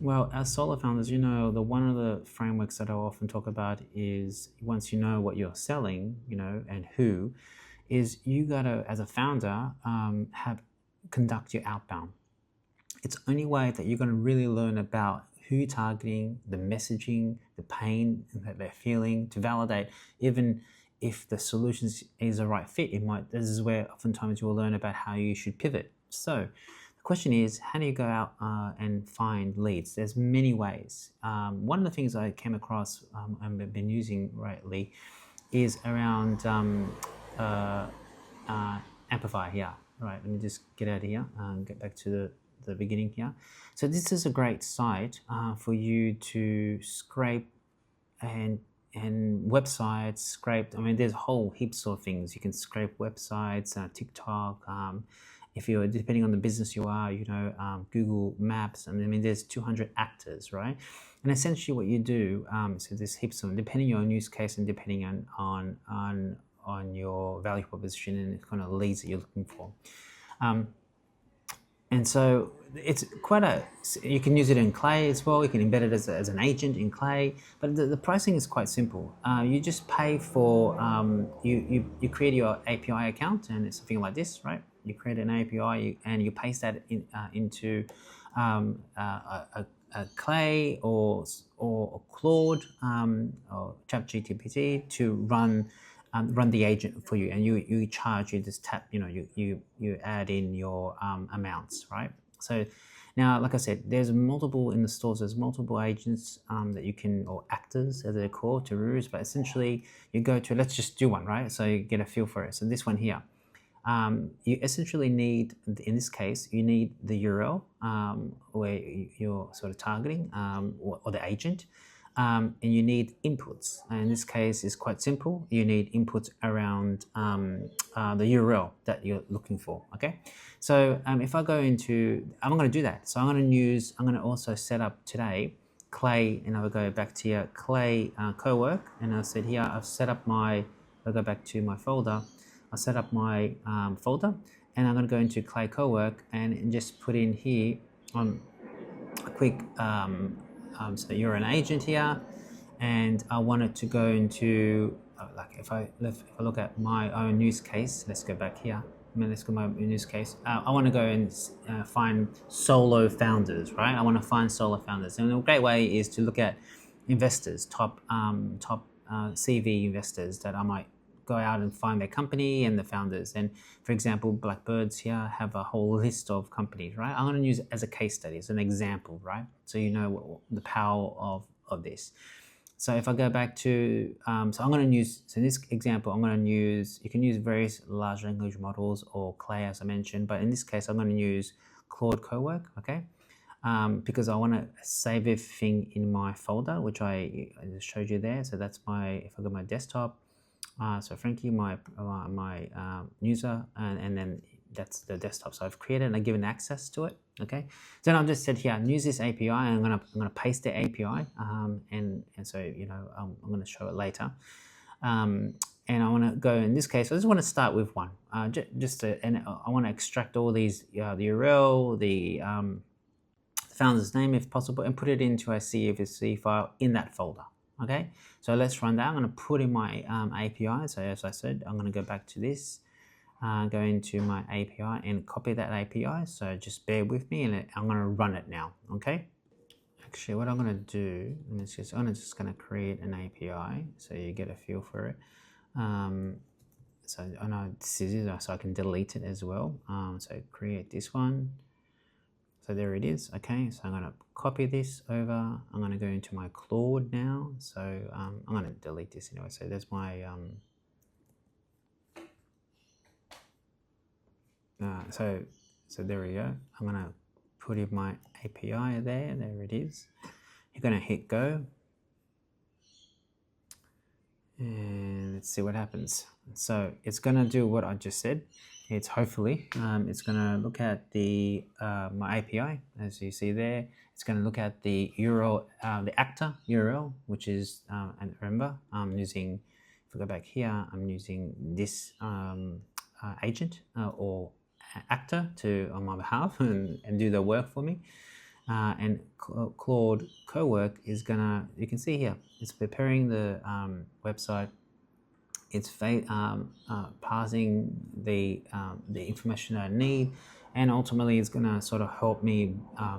Well, as solo founders, you know, one of the frameworks that I often talk about is once you know what you're selling, you know, and who, is you gotta, as a founder, conduct your outbound. It's the only way that you're gonna really learn about who you're targeting, the messaging, the pain that they're feeling, to validate even if the solution is the right fit. This is where oftentimes you'll learn about how you should pivot. So the question is, how do you go out and find leads? There's many ways. One of the things I came across and have been using lately is around Apify here. Right, let me just get out of here and get back to the beginning here. So this is a great site for you to scrape and websites, scrape. I mean, there's whole heaps of things. You can scrape websites, TikTok, if you're, depending on the business you are, you know, Google Maps. I mean, there's 200 actors, right? And essentially what you do, so there's heaps of them, depending on your use case and depending on your value proposition and the kind of leads that you're looking for. And so it's quite you can use it in Clay as well. You can embed it as an agent in Clay, but the pricing is quite simple. You just pay for, you create your API account, and it's something like this, right? You create an API and you paste that into a Clay or Claude or ChatGPT to run the agent for you, and you charge, you just tap, you know, you add in your amounts, right? So now, like I said, there's multiple in the stores. There's multiple agents that you can, or actors as they're called, Tarus. But essentially, you go to, let's just do one, right? So you get a feel for it. So this one here, you essentially need, in this case, you need the URL where you're sort of targeting, or the agent. And you need inputs. And in this case, it's quite simple. You need inputs around the URL that you're looking for. Okay, so if I go into, I'm going to do that. So I'm going to also set up today Clay, and I will go back to here, Clay CoWork, and I said here I've set up my. I'll go back to my folder. I set up my folder, and I'm going to go into Clay CoWork and just put in here a quick. So you're an agent here, and I wanted to go into like if I look at my own use case. Let's go back here. Let's go to my use case. I want to go and find solo founders, right? I want to find solo founders, and a great way is to look at investors, top CV investors that I might go out and find their company and the founders. And for example, Blackbirds here have a whole list of companies, right? I'm going to use it as a case study, as an example, right? So you know the power of this. So if I go back to, so I'm going to use, so in this example, I'm going to use, you can use various large language models or Clay, as I mentioned, but in this case, I'm going to use Claude CoWork, okay? Because I want to save everything in my folder, which I just showed you there. So that's my, if I go to my desktop, so Frankie, my user, and then that's the desktop. So I've created and I've given access to it. Okay. Then I've just said here, use this API, and I'm gonna paste the API, and so you know I'm gonna show it later. And I want to go in this case. I just want to start with one, and I want to extract all these, the URL, the founder's name if possible, and put it into a CSV file in that folder. Okay, so let's run that. I'm going to put in my API. So as I said, I'm going to go back to this, go into my API and copy that API. So just bear with me, and I'm going to run it now. Okay. Actually, what I'm going to do is I'm just going to create an API so you get a feel for it. So I know this is it, so I can delete it as well. So create this one. So there it is. Okay, so I'm going to copy this over. I'm going to go into my Claude now. So I'm going to delete this anyway. So there's my so there we go. I'm going to put in my API there. There it is. You're going to hit go, and let's see what happens. So it's going to do what I just said. It's hopefully it's going to look at the my API, as you see there. It's going to look at the URL, the actor URL, which is and remember I'm using. If I go back here, I'm using this agent or actor on my behalf and do the work for me. and Claude CoWork is gonna, you can see here, it's preparing the website. It's parsing the information I need, and ultimately it's gonna sort of help me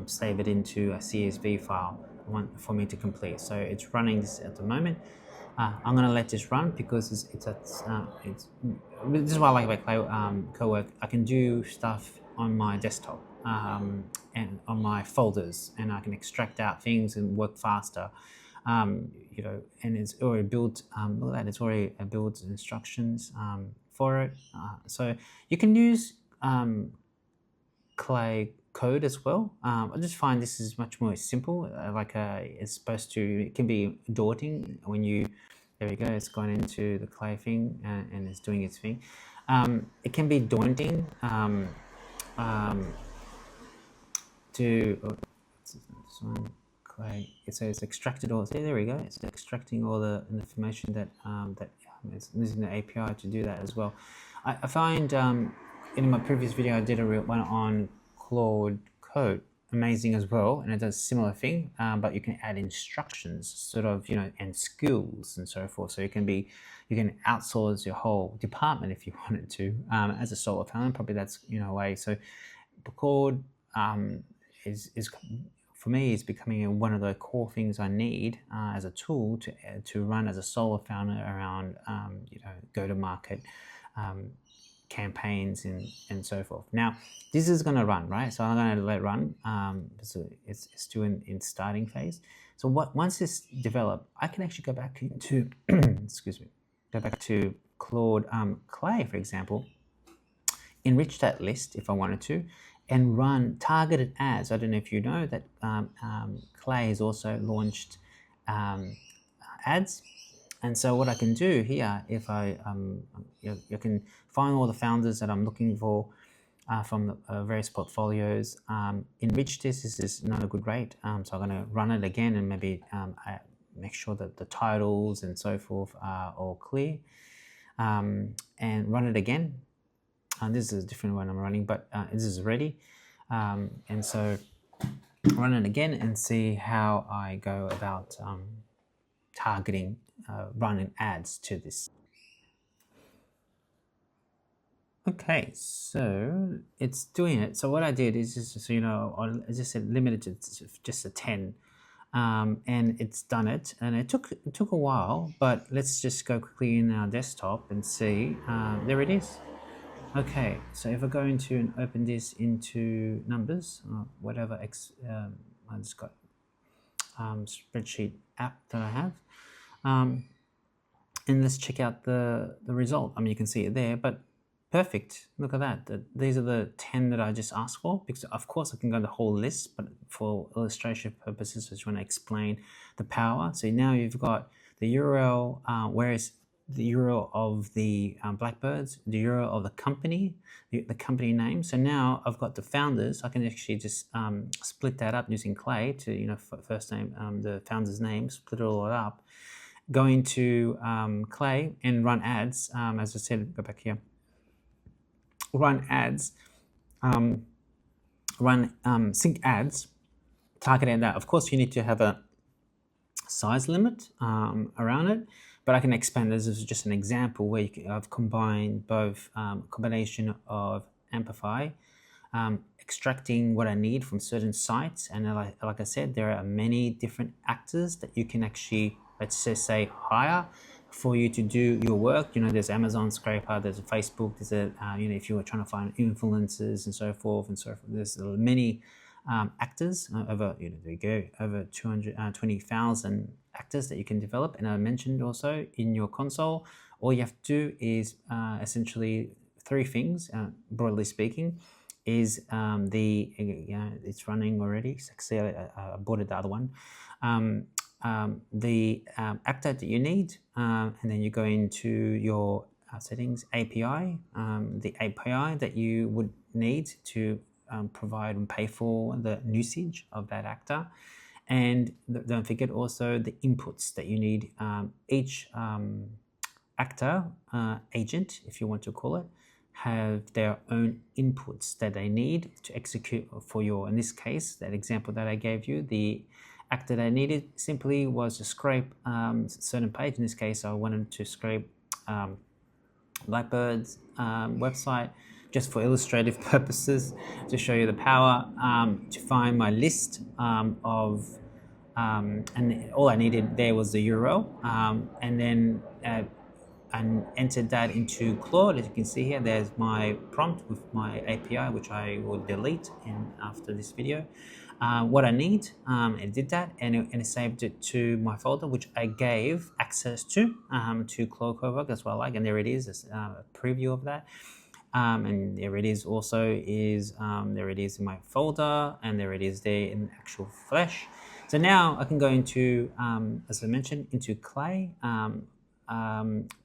save it into a CSV file for me to complete. So it's running this at the moment. I'm gonna let this run because this is what I like about CoWork. I can do stuff on my desktop and on my folders, and I can extract out things and work faster. You know, and it's already built. Look at that; it's already built instructions for it. So you can use Clay code as well. I just find this is much more simple. It's supposed to. It can be daunting when you. There we go. It's gone into the Clay thing and it's doing its thing. It can be daunting to. Clay. So it's extracted all. See, there we go. It's extracting all the information that it's using the API to do that as well. I find in my previous video I did a one on Claude Code, amazing as well, and it does a similar thing. But you can add instructions, sort of, you know, and skills and so forth. So you can outsource your whole department if you wanted to as a solo founder. Probably that's, you know, a way. So Claude is for me, is becoming one of the core things I need as a tool to run as a solo founder around, you know, go-to-market campaigns and so forth. Now, this is going to run, right? So I'm going to let it run. So it's still in starting phase. So once it's developed, I can actually go back into, excuse me, go back to Claude Clay, for example, enrich that list if I wanted to, and run targeted ads. I don't know if you know that Clay has also launched ads. And so what I can do here, if you can find all the founders that I'm looking for from the various portfolios, enrich this. This is not a good rate. So I'm going to run it again and maybe make sure that the titles and so forth are all clear, and run it again. This is a different one I'm running, but this is ready. And so run it again and see how I go about targeting, running ads to this. Okay, so it's doing it. So what I did is just, so you know, I just said limited to just a 10. And it's done it, and it took a while, but let's just go quickly in our desktop and see. There it is. Okay, so if I go into and open this into numbers, whatever I just got spreadsheet app that I have, and let's check out the result. I mean, you can see it there, but perfect. Look at that. These are the 10 that I just asked for, because of course I can go the whole list, but for illustration purposes, I just want to explain the power. So now you've got the URL, where is the URL of the Blackbirds, the URL of the company name. So now I've got the founders. I can actually just split that up using Clay to, you know, first name, the founder's name, split it all up, go into Clay and run ads. As I said, go back here, run ads, sync ads, targeting that. Of course, you need to have a size limit around it, but I can expand this as just an example where I've combined both combination of Apify, extracting what I need from certain sites, and like I said, there are many different actors that you can actually, let's just say, hire for you to do your work. You know, there's Amazon Scraper, there's a Facebook, there's a you know, if you were trying to find influencers and so forth, there's many actors, over, you know, there you go, over 220,000 actors that you can develop. And I mentioned also in your console, all you have to do is essentially 3 things, broadly speaking, is it's running already. See, I aborted the other one. The actor that you need, and then you go into your settings, API, the API that you would need to provide and pay for the usage of that actor. And don't forget also the inputs that you need. Each actor, agent, if you want to call it, have their own inputs that they need to execute for your, in this case, that example that I gave you, the act that I needed simply was to scrape a certain page. In this case, I wanted to scrape Blackbird's website just for illustrative purposes to show you the power, to find my list of and all I needed there was the URL, and then and entered that into Claude. As you can see here, there's my prompt with my API, which I will delete after this video. What I need, it did that, and it saved it to my folder, which I gave access to Claude CoWork. That's what I like, and there it is, a preview of that. And there it is also is, there it is in my folder, and there it is there in actual flesh. So now I can go into, as I mentioned, into Clay,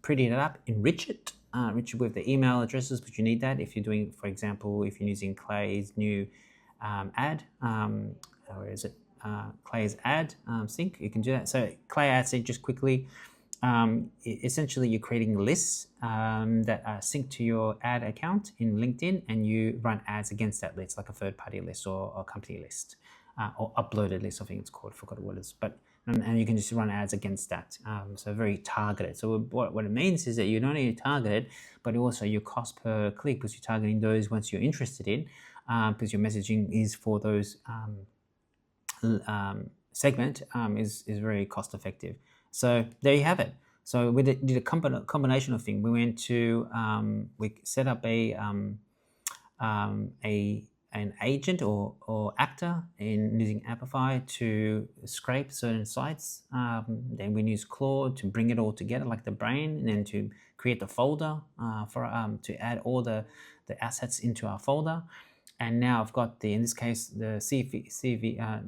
pretty it up, enrich it with the email addresses, but you need that if you're doing, for example, if you're using Clay's new ad, where is it? Clay's ad sync, you can do that. So Clay ad sync, just quickly, essentially you're creating lists that are synced to your ad account in LinkedIn, and you run ads against that list, like a third-party list or a company list, or uploaded list, I think it's called, forgot what it is, but and you can just run ads against that. So very targeted. So what it means is that you're not only targeted, but also your cost per click, because you're targeting those ones you're interested in, because your messaging is for those segment, is very cost effective. So there you have it. So we did a combination of things. We went to we set up an agent or actor in using Apify to scrape certain sites. Then we use Claude to bring it all together like the brain, and then to create the folder to add all the assets into our folder. And now I've got in this case, the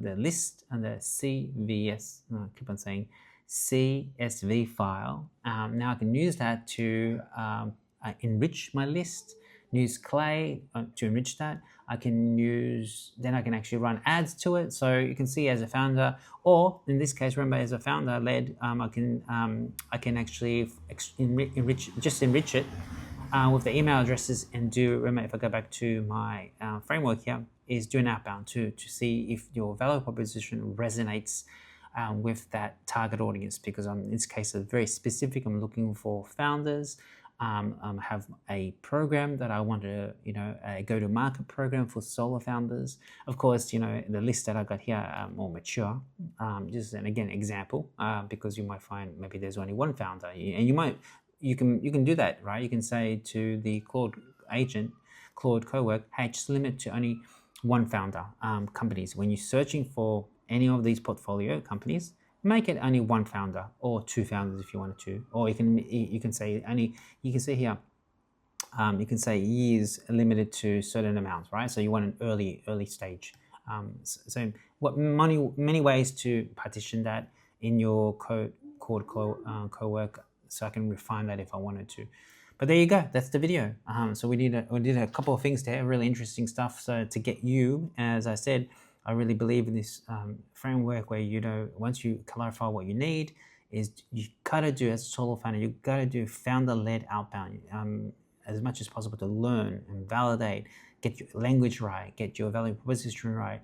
the list and the CVS, I keep on saying CSV file. Now I can use that to enrich my list, use Clay to enrich that. I can actually run ads to it. So you can see as a founder, or in this case, remember as a founder led, I can actually enrich it with the email addresses, and remember, if I go back to my framework here, is do an outbound to see if your value proposition resonates with that target audience, because in this case it's very specific. I'm looking for founders. Have a program that I want to, a go-to-market program for solo founders. Of course, the list that I got here are more mature. Just an example, because you might find maybe there's only one founder, and you can do that, right? You can say to the Claude agent, Claude CoWork, hey, just limit to only one founder companies. When you're searching for any of these portfolio companies, make it only one founder or two founders if you wanted to, or you can say only, you can see here, you can say years limited to certain amounts, right? So you want an early stage. So many ways to partition that in your Claude CoWork, so I can refine that if I wanted to. But there you go, that's the video. So we did a couple of things there, really interesting stuff. So to get you, as I said, I really believe in this framework where, once you clarify what you need, is you gotta do, as a solo founder, you gotta do founder-led outbound as much as possible to learn and validate, get your language right, get your value proposition right.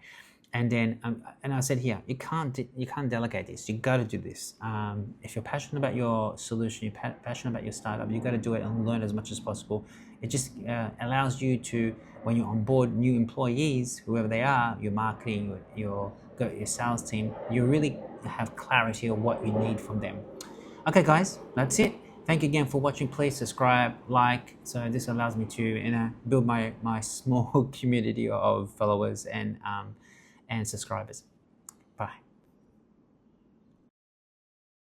And then, and I said here, you can't delegate this. You got to do this. If you're passionate about your solution, you're passionate about your startup, you got to do it and learn as much as possible. It just allows you to, when you onboard new employees, whoever they are, your marketing, your sales team, you really have clarity of what you need from them. Okay, guys, that's it. Thank you again for watching. Please subscribe, like. So this allows me to build my small community of followers and subscribers. Bye.